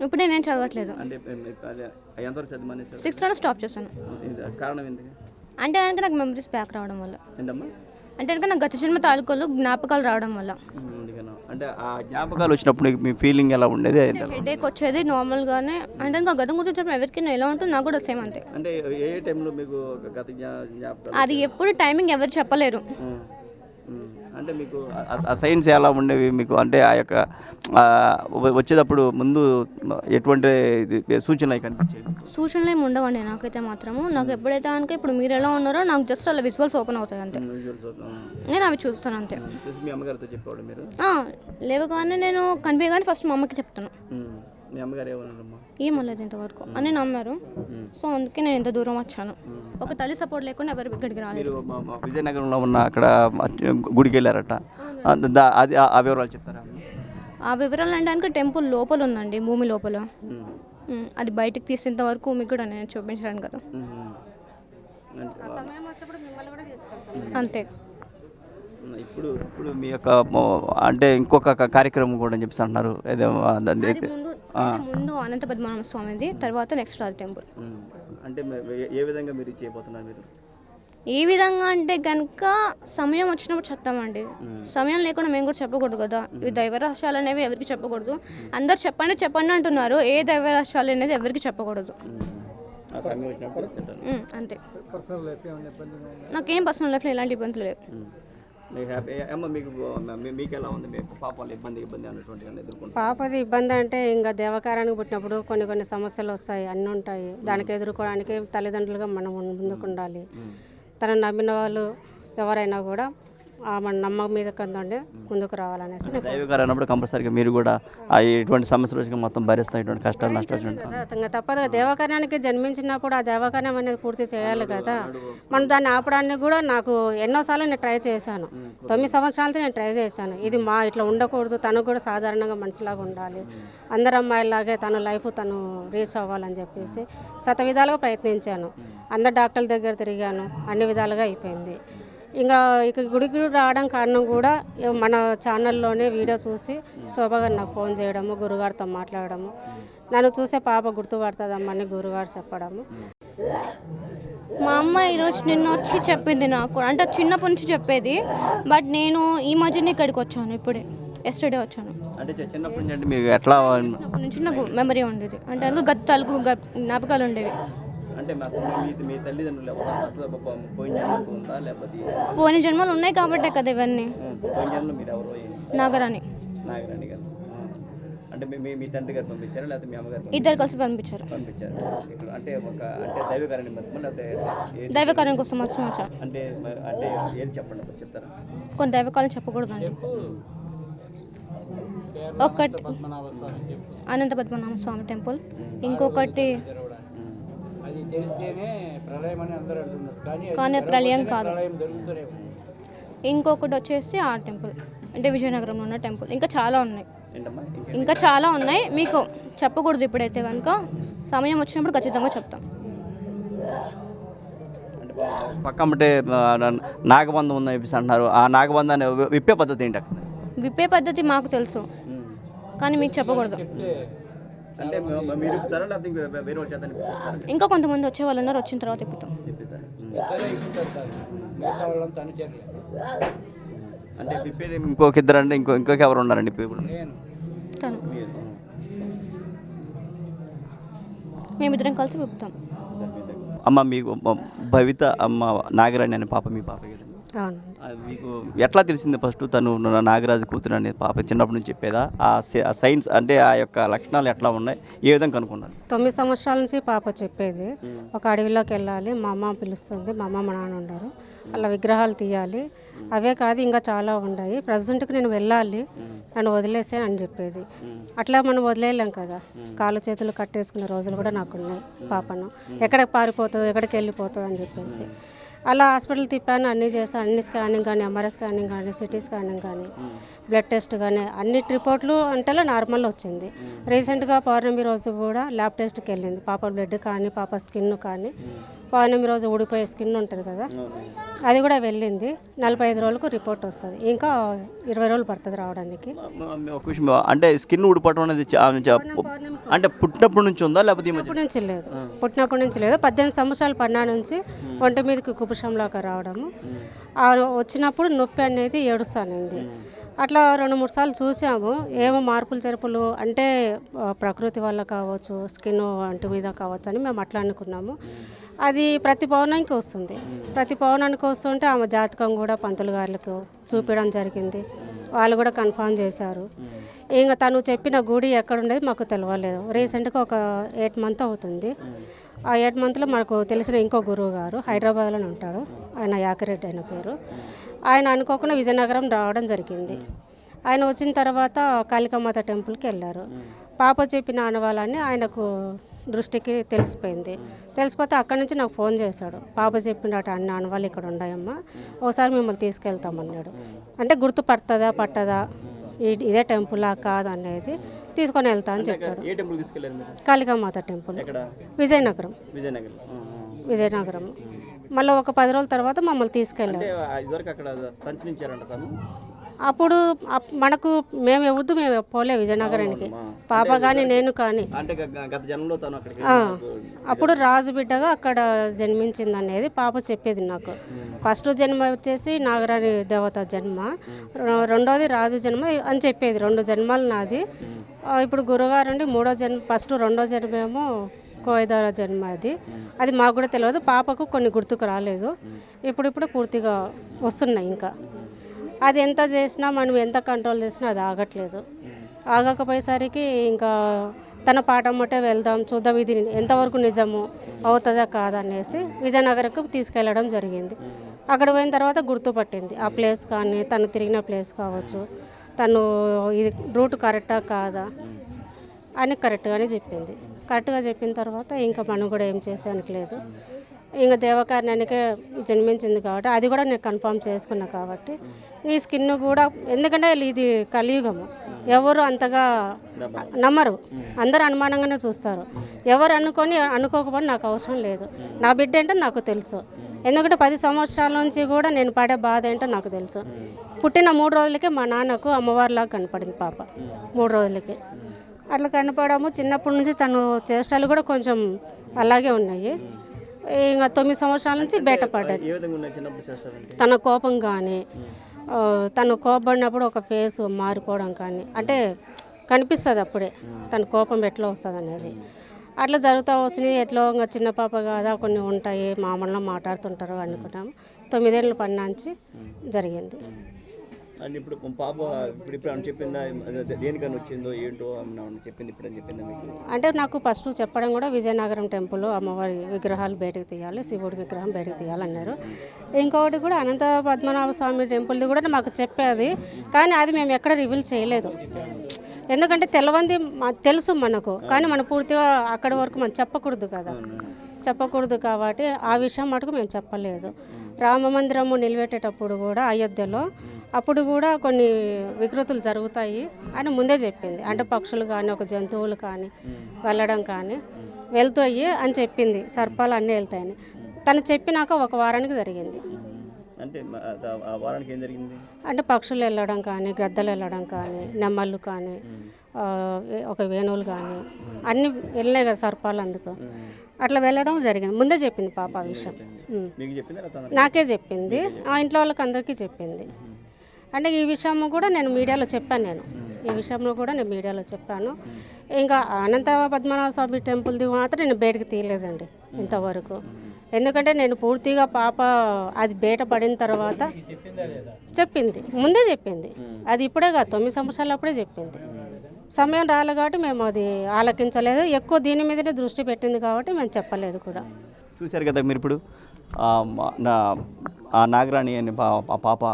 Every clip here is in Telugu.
ఇప్పుడు నేనేం చదవట్లేదు. అంటే అదే ఎంతవరకు చదివి మానేశారు? 6th స్టాప్ చేశాను. కారణం ఏంటి? అంటే కనుక నాకు మెమరీస్ బ్యాక్ రావడం వల్ల. ఏంటమ్మా? అంటే కనుక నాకు గత జన్మ తాలూకాలు జ్ఞాపకాలు రావడం వల్ల. అంటే ఆ జ్ఞాపకాలు వచ్చినప్పుడు మీ ఫీలింగ్ ఎలా ఉండేది? హెడేక్ వచ్చేది నార్మల్గానే. అంటే ఇంకా గతం గురించి చెప్పిన ఎవరికి ఎలా ఉంటుంది నాకు కూడా సేమ్ అంతే. అంటే ఏ టైంలో మీకు గత జ్ఞాపకాలు? అది ఎప్పుడు టైమింగ్ ఎవరు చెప్పలేరు. అంటే మీకు ఆ సైన్స్ ఎలా ఉండేవి మీకు? అంటే ఆ యొక్క వచ్చేటప్పుడు ముందు ఎటువంటి సూచనలు కనిపించేవి? సూచనలు ఏమి ఉండవండి నాకైతే మాత్రము. నాకు ఎప్పుడైతే కనుక ఇప్పుడు మీరు ఎలా ఉన్నారో నాకు జస్ట్ అలా విజువల్స్ ఓపెన్ అవుతాయి అంతే. నేను అవి చూస్తాను అంతే. మీ అమ్మగారితో చెప్పాడు మీరు? లేవగానే నేను కనిపించగానే ఫస్ట్ మా అమ్మకి చెప్తాను. మీ అమ్మగారు ఏమన్నారమ్మా? ఏమలేదు ఇంతవరకు అని నమ్మారు. సో అందుకే నేను ఇంత దూరం వచ్చాను. ఒక తల్లి సపోర్ట్ లేకుండా ఎవరు ఇక్కడికి రాలేదు. విజయనగరంలో ఉన్న అక్కడ గుడికి వెళ్ళారట, అది ఆ వివరాలు చెప్తారా? ఆ వివరాలు అంటే టెంపుల్ లోపల ఉందండి, భూమి లోపల. అది బయటకు తీసేంత వరకు మీకు కూడా నేను చూపించడానికి కదా అంతే. ఇప్పుడు మీ యొక్క అంటే ఇంకొక కార్యక్రమం కూడా చెప్పి అంటున్నారు. ముందు అనంత పద్మనాభ స్వామిది, తర్వాత నెక్స్ట్ రాజు టెంపుల్. అంటే ఏ విధంగా మీరు చేయబోతున్నారు? మీరు ఏ విధంగా అంటే కనుక సమయం వచ్చినప్పుడు చెప్తామండి. సమయం లేకుండా మేము కూడా చెప్పకూడదు కదా. ఈ దైవ రహస్యాలు అనేవి ఎవరికి చెప్పకూడదు. అందరు చెప్పండి అంటున్నారు. ఏ దైవ రహస్యాలు అనేది ఎవరికి చెప్పకూడదు అంతే. నాకేం పర్సనల్ లైఫ్లో ఎలాంటి ఇబ్బందులు లేవు. పాపది ఇబ్బంది అంటే ఇంకా దేవకారానికి పుట్టినప్పుడు కొన్ని సమస్యలు వస్తాయి, అన్నీ ఉంటాయి. దానికి ఎదుర్కోవడానికి తల్లిదండ్రులుగా మనం ముందుకు ఉండాలి. తను నమ్మిన వాళ్ళు ఎవరైనా కూడా మన నమ్మకం మీద కందండి ముందుకు రావాలనేసి. దైవకారం అన్నప్పుడు కంపల్సరీగా మీరు కూడా ఎటువంటి సమస్యలు వచ్చి మొత్తం భరిస్తాం, ఇటువంటి కష్టాలు నష్టాలు ఇంకా తప్పదు. దేవకార్యానికి జన్మించినప్పుడు ఆ దేవకార్యం అనేది పూర్తి చేయాలి కదా. మనం దాన్ని ఆపడానికి కూడా నాకు ఎన్నోసార్లు నేను ట్రై చేశాను. 9 సంవత్సరాల నుంచి నేను ట్రై చేశాను. ఇది ఇట్లా ఉండకూడదు, తను కూడా సాధారణంగా మనిషిలాగా ఉండాలి, అందరు అమ్మాయిలాగే తన లైఫ్ తను రీచ్ అవ్వాలని చెప్పేసి విధాలుగా ప్రయత్నించాను. అందరు డాక్టర్ల దగ్గర తిరిగాను, అన్ని విధాలుగా అయిపోయింది. ఇంకా గుడికి రావడం కారణం కూడా మన ఛానల్లోనే వీడియో చూసి శోభ గారు నాకు ఫోన్ చేయడము, గురుగారితో మాట్లాడము, నన్ను చూసే పాప గుర్తుపడుతుందమ్మని గురుగారు చెప్పడము. మా అమ్మ ఈరోజు నిన్న వచ్చి చెప్పింది నాకు, అంటే చిన్నప్పటి నుంచి చెప్పేది. బట్ నేను ఈ మధ్యనే ఇక్కడికి వచ్చాను, ఇప్పుడే ఎస్టర్డే వచ్చాను. చిన్నప్పటి నుంచి నాకు మెమరీ ఉండేది, అంటే అందుకు గత తలుపు జ్ఞాపకాలు ఉండేవి. పోయిన జన్మలు ఉన్నాయి కాబట్టే కదా ఇవన్నీ. నాగరాణి. ఇద్దరు కలిసి పంపించారు. దైవకార్యం కోసం వచ్చారు. కొన్ని దైవకాలం చెప్పకూడదండి. ఒకటి అనంత పద్మనాభ స్వామి టెంపుల్, ఇంకొకటి కానీ ప్రళయం కాదు, ఇంకొకటి వచ్చేసి ఆ టెంపుల్ అంటే విజయనగరంలో ఉన్న టెంపుల్. ఇంకా చాలా ఉన్నాయి మీకు చెప్పకూడదు ఇప్పుడైతే కనుక. సమయం వచ్చినప్పుడు ఖచ్చితంగా చెప్తాం. పక్కమంటే నాగబంధం ఉందని చెప్పేసి అంటున్నారు. ఆ నాగబంధాన్ని విప్పే పద్ధతి ఏంటి? విప్పే పద్ధతి మాకు తెలుసు కానీ మీకు చెప్పకూడదు. ఇంకా కొంతమంది వచ్చే వాళ్ళు ఉన్నారు, వచ్చిన తర్వాత ఇప్పుతాం. అంటే ఇంకొక ఇద్దరు అంటే ఇంకొక ఎవరు ఉన్నారండి? తను మేమిద్దరం కలిసి విప్పుతాం. అమ్మ మీకు భవిత అమ్మ నాగరాణి అనే పాప మీ పాప మీకు ఎట్లా తెలిసింది? ఫస్ట్ తను నాగరాజు కూతురు అనే పాప చిన్నప్పటి నుంచి చెప్పేదా? ఆ సైన్స్ అంటే ఆ యొక్క లక్షణాలు ఎట్లా ఉన్నాయి, ఏ విధంగా కనుక్కున్నారు? 9 సంవత్సరాల నుంచి పాప చెప్పేది. ఒక అడవిలోకి వెళ్ళాలి, మా అమ్మ పిలుస్తుంది, మా అమ్మ మా నాన్న ఉండరు, అలా విగ్రహాలు తీయాలి, అవే కాదు ఇంకా చాలా ఉన్నాయి, ప్రజెంట్కి నేను వెళ్ళాలి, నన్ను వదిలేసే అని చెప్పేది. అట్లా మనం వదిలేయలేం కదా, కాళ్ళు చేతులు కట్టేసుకునే రోజులు కూడా నాకున్నాయి. పాపను ఎక్కడికి పారిపోతుంది, ఎక్కడికి వెళ్ళిపోతుంది అని చెప్పేసి అలా హాస్పిటల్ తిప్పాను, అన్నీ చేశాను. అన్ని స్కానింగ్ కానీ, ఎంఆర్ఐ స్కానింగ్ కానీ, సిటీ స్కానింగ్ కానీ, బ్లడ్ టెస్ట్ కానీ అన్ని రిపోర్ట్లు అంటేలా నార్మల్ వచ్చింది. రీసెంట్గా పౌర్ణమి రోజు కూడా ల్యాబ్ టెస్ట్కి వెళ్ళింది. పాప బ్లడ్ కానీ, పాప స్కిన్ కానీ, పౌర్ణమి రోజు ఊడిపోయే స్కిన్ ఉంటుంది కదా, అది కూడా వెళ్ళింది. 45 రోజులకు రిపోర్ట్ వస్తుంది, ఇంకా 20 రోజులు పడుతుంది రావడానికి. అంటే స్కిన్ ఊడిపోవడం అనేది అంటే పుట్టినప్పటి నుంచి ఉందా లేకపోతే ఈ మధ్య పుట్టినప్పటి నుంచి లేదు, పుట్టినప్పటి నుంచి లేదు. 18 సంవత్సరాలు పడినా నుంచి ఒంటి మీదకి కుపుషంలాగా రావడము, ఆ వచ్చినప్పుడు నొప్పి అనేది ఏడుస్తానింది. అట్లా 2-3 సార్లు చూసాము. ఏమో మార్పులు చేర్పులు అంటే ప్రకృతి వల్ల కావచ్చు, స్కిన్ ఒంటి మీద కావచ్చు అని మేము అట్లా అనుకున్నాము. అది ప్రతి పౌర్ణానికి వస్తుంది. ప్రతి పౌర్ణానికి వస్తుంటే ఆమె జాతకం కూడా పంతులు గారులకు చూపించడం జరిగింది. వాళ్ళు కూడా కన్ఫర్మ్ చేశారు. ఇంకా తను చెప్పిన గుడి ఎక్కడుండేది మాకు తెలియలేదు. రీసెంట్గా ఒక 8 మంత్ అవుతుంది. ఆ 8 మంత్లో మనకు తెలిసిన ఇంకో గురువు గారు హైదరాబాద్లోనే ఉంటాడు, ఆయన యాకిరెడ్డి ఆయన పేరు. ఆయన అనుకోకుండా విజయనగరం రావడం జరిగింది. ఆయన వచ్చిన తర్వాత కాళికామాత టెంపుల్కి వెళ్ళారు. పాప చెప్పిన ఆనవాళ్ళని ఆయనకు దృష్టికి తెలిసిపోయింది. తెలిసిపోతే అక్కడి నుంచి నాకు ఫోన్ చేశాడు. పాప చెప్పినట్టు అన్ని ఆనవాళ్ళు ఇక్కడ ఉన్నాయమ్మా, ఒకసారి మిమ్మల్ని తీసుకెళ్తామన్నాడు. అంటే గుర్తుపడుతుందా పట్టదా, ఇదే టెంపులా కాదనేది తీసుకొని వెళ్తా అని చెప్పాడు. ఏ టెంపుల్ తీసుకెళ్లారు మీరు? కాళికామాత టెంపుల్, ఎక్కడ? విజయనగరం. విజయనగరం. మళ్ళీ ఒక 10 రోజుల తర్వాత మమ్మల్ని తీసుకెళ్ళారు. ఇదివరకు అక్కడ సంచరించారంట తను. అప్పుడు మనకు మేము పోలే విజయనగరానికి, పాప కానీ నేను కానీ. అంటే గత జన్మలో తను అక్కడికి అప్పుడు రాజు బిడ్డగా అక్కడ జన్మించింది అనేది పాప చెప్పేది నాకు. ఫస్ట్ జన్మ వచ్చేసి నాగరాణి దేవత జన్మ, రెండోది రాజు జన్మ అని చెప్పేది. 2 జన్మలు నాది. ఇప్పుడు గురుగారు అండి 3వ జన్మ, ఫస్ట్ 2వ జన్మ ఏమో కోయిదార జన్మ. అది మాకు కూడా తెలియదు. పాపకు కొన్ని గుర్తుకు రాలేదు, ఇప్పుడు పూర్తిగా వస్తున్నాయి. ఇంకా అది ఎంత చేసినా మనం ఎంత కంట్రోల్ చేసినా అది ఆగట్లేదు. ఆగకపోయేసరికి ఇంకా తన పాఠమ్మటే వెళ్దాం చూద్దాం ఇది ఎంతవరకు నిజము అవుతుందా కాదనేసి విజయనగరంకు తీసుకెళ్ళడం జరిగింది. అక్కడ పోయిన తర్వాత గుర్తుపట్టింది ఆ ప్లేస్ కానీ, తను తిరిగిన ప్లేస్ కావచ్చు, తను ఇది రూట్ కరెక్టా కాదా అని కరెక్ట్గానే చెప్పింది. కరెక్ట్గా చెప్పిన తర్వాత ఇంకా మనం కూడా ఏం చేసేదానికి లేదు. ఇంకా దేవకార్యానికే జన్మించింది కాబట్టి అది కూడా నేను కన్ఫర్మ్ చేసుకున్నా కాబట్టి ఈ స్కిన్ కూడా, ఎందుకంటే ఇది కలియుగము, ఎవరు అంతగా నమ్మరు, అందరూ అనుమానంగానే చూస్తారు. ఎవరు అనుకోకపోతే నాకు అవసరం లేదు. నా బిడ్డ ఏంటో నాకు తెలుసు, ఎందుకంటే 10 సంవత్సరాల నుంచి కూడా నేను పడే బాధ ఏంటో నాకు తెలుసు. పుట్టిన 3 రోజులకే మా నాన్నకు అమ్మవారిలాగా కనపడింది పాప. 3 రోజులకి అట్లా కనపడము. చిన్నప్పటి నుంచి తను చేష్టాలు కూడా కొంచెం అలాగే ఉన్నాయి. ఇంకా 9 సంవత్సరాల నుంచి బయటపడ్డది. తన కోపం కానీ, తను కోపడినప్పుడు ఒక ఫేస్ మారిపోవడం కానీ, అంటే కనిపిస్తుంది అప్పుడే తన కోపం ఎట్లా వస్తుంది అనేది. అట్లా జరుగుతూ వస్తుంది. ఎట్లా ఇంకా చిన్న పాప కాదా, కొన్ని ఉంటాయి మామూలుగా మాట్లాడుతుంటారు అనుకుంటాము. 9 ఏళ్ళ పడినాంచి జరిగింది. అండ్ ఇప్పుడు పాప ఇప్పుడు అని చెప్పిందా, దేనికని వచ్చిందో ఏంటో చెప్పింది ఇప్పుడు అని చెప్పిందా మీకు? అంటే నాకు ఫస్ట్ చెప్పడం కూడా విజయనగరం టెంపుల్ అమ్మవారి విగ్రహాలు బయటకు తీయాలి, శివుడి విగ్రహం బయటకు తీయాలన్నారు. ఇంకొకటి కూడా అనంత పద్మనాభ స్వామి టెంపుల్ది కూడా మాకు చెప్పేది, కానీ అది మేము ఎక్కడ రివీల్ చేయలేదు. ఎందుకంటే తెలవంది తెలుసు మనకు, కానీ మనం పూర్తిగా అక్కడి వరకు మనం చెప్పకూడదు కదా, చెప్పకూడదు కాబట్టి ఆ విషయం మటుకు మేము చెప్పలేదు. రామ మందిరము నిలబెట్టేటప్పుడు కూడా అయోధ్యలో అప్పుడు కూడా కొన్ని వికృతులు జరుగుతాయి అని ముందే చెప్పింది. అంటే పక్షులు కానీ, ఒక జంతువులు కానీ వెళ్ళడం కానీ వెళ్తాయి అని చెప్పింది. సర్పాలు అన్నీ వెళ్తాయని తను చెప్పినాక 1 వారానికి జరిగింది. అంటే ఆ వారానికి ఏం జరిగింది? అంటే పక్షులు వెళ్ళడం కానీ, గద్దలు వెళ్ళడం కానీ, నెమ్మళ్ళు కానీ, ఒక వేణువులు కానీ అన్నీ వెళ్ళినాయి కదా సర్పాలు, అందుకు అట్లా వెళ్ళడం జరిగింది. ముందే చెప్పింది పాప ఆ విషయం. నాకే చెప్పింది, ఆ ఇంట్లో వాళ్ళకి అందరికీ చెప్పింది. అంటే ఈ విషయం కూడా నేను మీడియాలో చెప్పాను. ఈ విషయంలో కూడా నేను మీడియాలో చెప్పాను. ఇంకా అనంత పద్మనాభ స్వామి టెంపుల్ది మాత్రం నేను బయటకు తీయలేదండి ఇంతవరకు. ఎందుకంటే నేను పూర్తిగా పాప అది బయట పడిన తర్వాత చెప్పింది, ముందే చెప్పింది. అది ఇప్పుడే కాదు, 9 సంవత్సరాలు అప్పుడే చెప్పింది. సమయం రాలే కాబట్టి మేము అది ఆలకించలేదు. ఎక్కువ దీని మీదనే దృష్టి పెట్టింది కాబట్టి మేము చెప్పలేదు కూడా. చూశారు కదా మీరు. ఇప్పుడు ఆ నాగరాణి అని ఆ పాప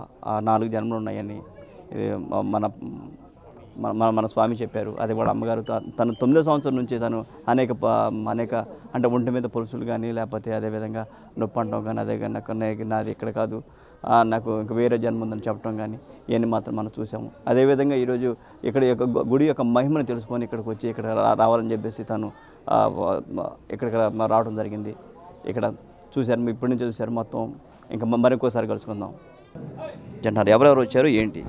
4 జన్మలు ఉన్నాయని మన మన మన స్వామి చెప్పారు. అదే వాళ్ళ అమ్మగారు తను 9వ సంవత్సరం నుంచి తను అనేక అంటే ఒంటి మీద పొలుసులు కానీ, లేకపోతే అదేవిధంగా నొప్పి అంటాం కానీ, అదే కానీ నాది ఇక్కడ కాదు, నాకు ఇంకా వేరే జన్మ ఉందని చెప్పడం కానీ ఇవన్నీ మాత్రం మనం చూసాము. అదేవిధంగా ఈరోజు ఇక్కడ యొక్క గుడి యొక్క మహిమను తెలుసుకొని ఇక్కడికి వచ్చి ఇక్కడ రావాలని చెప్పేసి తను ఇక్కడికి రావడం జరిగింది. ఇక్కడ చూశారు, ఇప్పటి నుంచి చూశారు మొత్తం. ఇంకా మరొకసారి కలుసుకుందాం. అంటారు ఎవరెవరు వచ్చారు ఏంటి?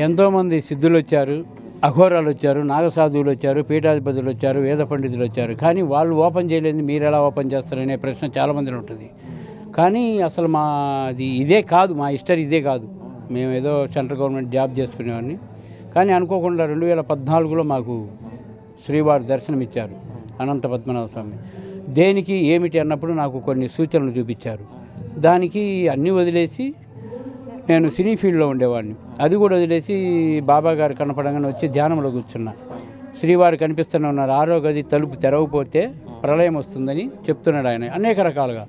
ఎంతోమంది సిద్ధులు వచ్చారు, అఘోరాలు వచ్చారు, నాగసాధువులు వచ్చారు, పీఠాధిపతులు వచ్చారు, వేద పండితులు వచ్చారు. కానీ వాళ్ళు ఓపెన్ చేయలేదు, మీరు ఎలా ఓపెన్ చేస్తారనే ప్రశ్న చాలామందిలో ఉంటుంది. కానీ అసలు మాది ఇదే కాదు, మా హిస్టరీ ఇదే కాదు. మేము ఏదో సెంట్రల్ గవర్నమెంట్ జాబ్ చేసుకునేవాడిని. కానీ అనుకోకుండా 2014లో మాకు శ్రీవారి దర్శనం ఇచ్చారు, అనంత పద్మనాభ స్వామి. దేనికి ఏమిటి అన్నప్పుడు నాకు కొన్ని సూచనలు చూపించారు. దానికి అన్నీ వదిలేసి నేను సినీ ఫీల్డ్లో ఉండేవాడిని. అది కూడా వదిలేసి బాబా గారు కనపడంగానే వచ్చి ధ్యానంలో కూర్చున్నా. శ్రీవారు కనిపిస్తూనే ఉన్నారు. 6వ గది తలుపు తెరవకపోతే ప్రళయం వస్తుందని చెప్తున్నాడు ఆయన అనేక రకాలుగా.